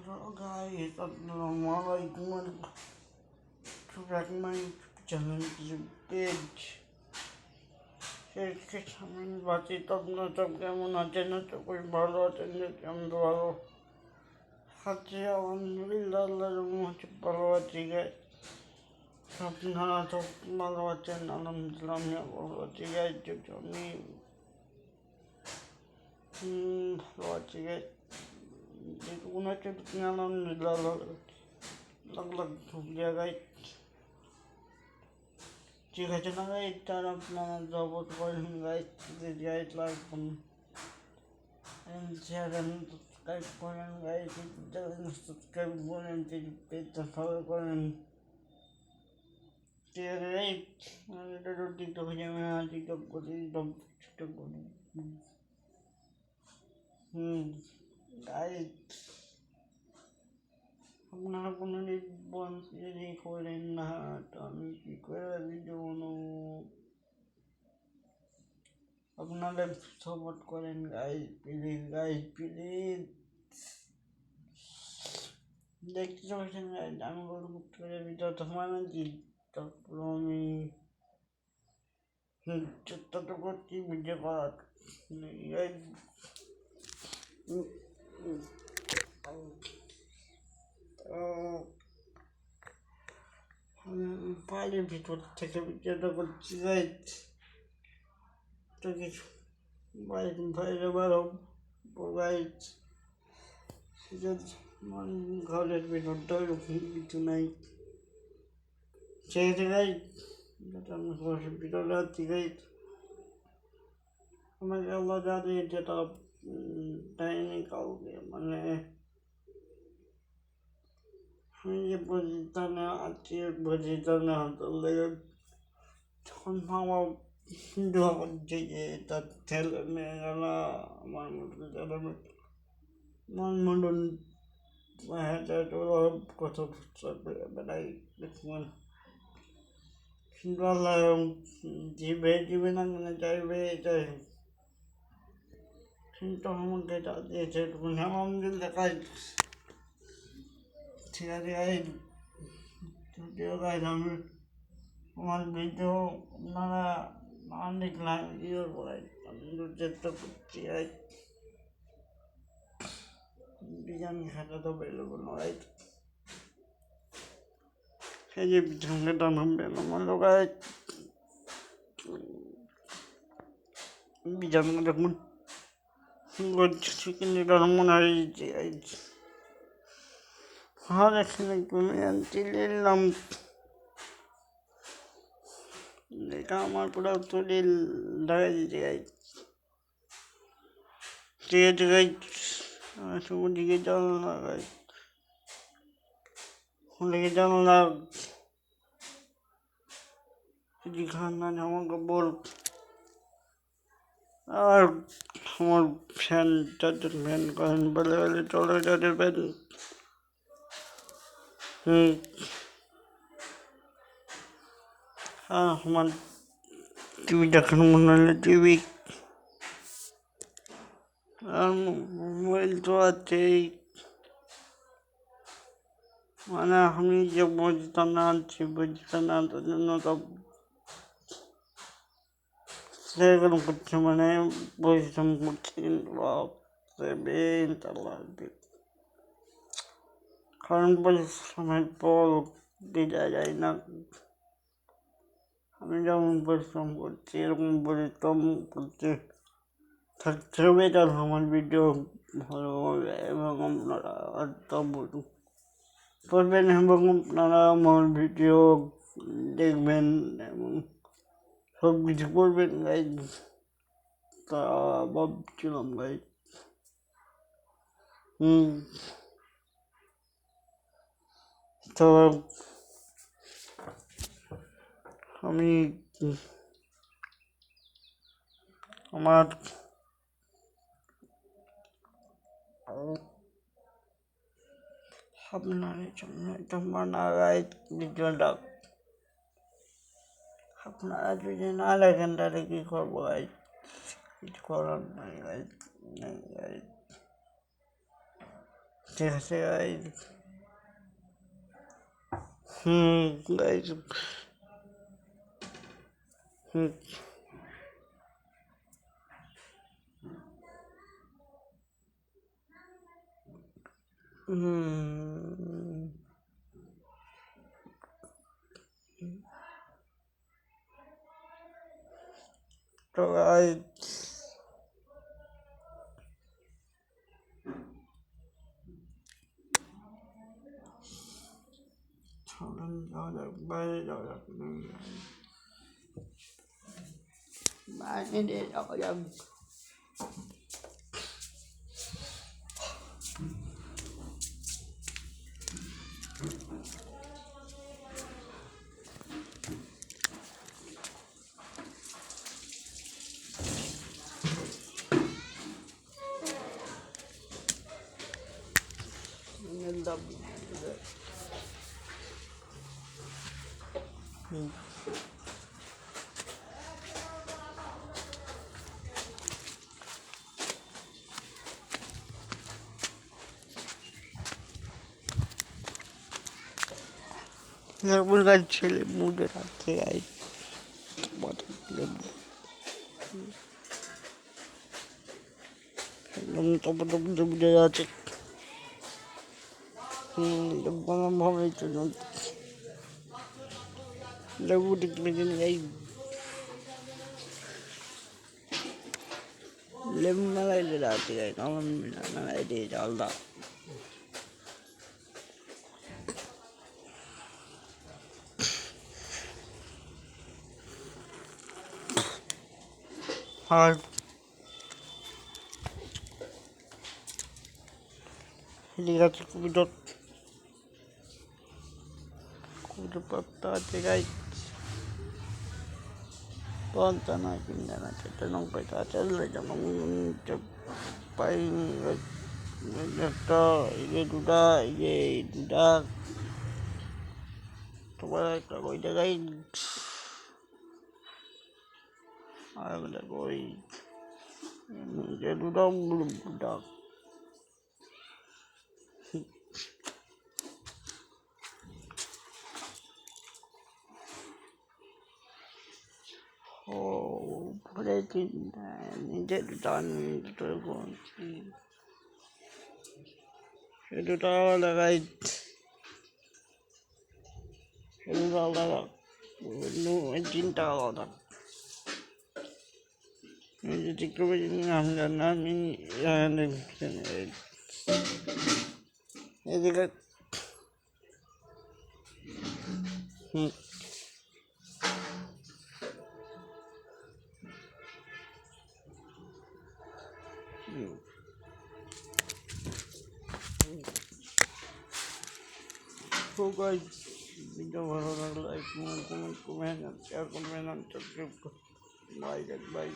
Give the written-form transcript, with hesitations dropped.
Hello guys, Assalamualaikum to back my channel page. শেষকে সামনে বাঁচি আপনারা সব কেমন আছেন? তো খুব ভালো আছেন, আমি তো ভালো আছি আলহামদুলিল্লাহ, আল্লাহর রহমতে ভালো আছি গাইজ। আপনারা সব ভালো আছেন আলহামদুলিল্লাহ, আমিও ভালো আছি গাইজ। আমি ভালো আছি গাইজ, যেটুকুন আছে আলহামদুলিল্লাহ লাখ লাখ শুক্রিয়া গাইজ। ঠিক আছে না গাইজ, তার আপনারা সাপোর্ট করেন guys, guys like share subscribe করেন গাইজ, সাবস্ক্রাইব করেন, পেজটা ফলো করেন। ঠিক আছে গাইজ, এটা তো টিকটক যাবে না, টিকটক করি সব টিকটক করি। গাইজ আপনারা কোনো রেসপন্স যদি করেন না তো আমি কী করে ভিডিও বানাবো? আপনারা সাপোর্ট করেন গাইজ, প্লিজ গাইজ, প্লিজ। দেখতে পাচ্ছেন গাইজ, আমি গল্প করে ভিডিওটা বানাচ্ছি, তারপর আমি চেষ্টা তো করছি ভিডিও করার গাইজ। বাড়ির ভিতর থেকে ভিডিওটা করছি গাইজ, তো কিছু বাইরে বেরোবো গাইজ, ঘরের ভিতরটা ওরকম কিছু নাই। ঠিক আছে গাইজ, আমি ঘরের ভিতরে আছি গাইজ। আমাকে আল্লাহ যা দিয়েছে তা দেয়নি কাউকে, মানে আমি যে পজিশনে আছি পজিশনে হাতের লেগে তখন আমার দোয়া করছে যে তার ছেলে মেয়েরা আমার মতো ছেলে মেয়ে আমার মতন কত বেড়াই দেখুন, কিন্তু আল্লাহ দিবে না কেন চাইবে এটাই, কিন্তু আমাকে যা দিয়েছে এটুকুনি আলহামদুলিল্লাহ গাইজ। ঠিক আছে গাইজ, যদিও গাইজ আমি আমার ভিডিও আপনারা না দেখলাম ভিডিও করে আমি চেষ্টা করছি গাইজ। বিরিয়ানি খাতা তো বেরোবো না গাইজ, এই যে বিছানাটা নামবে নামালো গাইজ, বিছানা দেখুন চিকেন মনে হয়েছে গাইজ। আর এখানে কমে আনতে নিলাম, এটা আমার পুরো শরীর দেখা দিতে গাইজ। ঠিক আছে গাইজ, ওদিকে জানলা গাইজ, ওদিকে জানলা খান্না জামা কাপড় আর আমার ফ্যান, চার্জার ফ্যান করেন বলে বলে চলে চার্জার ফ্যান। আমার টিভি দেখার মনে হলে টিভি, আর মোবাইল তো আছেই, মানে আমি যে পজিশনে আছি পজিশনে আসার জন্য সব সেরকম করছে, মানে পরিশ্রম করছি, কারণ পরিশ্রমের পর বিদায় যায় না। আমি যেমন পরিশ্রম করছি এরকম পরিশ্রম করতে থাকতে হবে, তার আমার ভিডিও ভালো হবে এবং আপনারা করবেন এবং আপনারা আমার ভিডিও দেখবেন এবং সব কিছু করবেন গাইজ। তা ভাবছিলাম গাইজ, তো আমি আমার আপনাদের জন্য একটা মানা গাইজ ভিডিওটা, আপনারা যদি না দেখেন তাহলে কী করবো গাইজ, কিছু করার নাই গাইজ। ঠিক আছে গাইজ। গাইজ তো গাইজ চলেন যাওয়া যাক, বাইরে যাওয়া যাক, বাইরে যাওয়া যাক। লেবুর গাছ ছেলে মুড়ে রাখতে গাই লেবু একদম টপ টপ বুঝে যাচ্ছে। ভাবে লেবু দেখতে যাই, লেবু মেলায় রাখতে গাই আমার মেলায় দিয়ে জলদা আর ঠিক আছে। খুবই পাত্তা আছে গাই, পন্তা নয় কিনতে না সেটা নৌকায় চাললে যেমন পাই একটা দুটা দুটা তোমার একটা কইটা গাই আর একটা কই দুটা দুটা ও পরে চিন্তা নিজে দুটা দুটা লাগাই আলাদা চিন্তা আলাদা যদি কেউ আমি এদিকে ভিডিও ভালো লাগলে লাইক কমেন্ট শেয়ার করবেন, সাবস্ক্রাইব করবেন। বাই।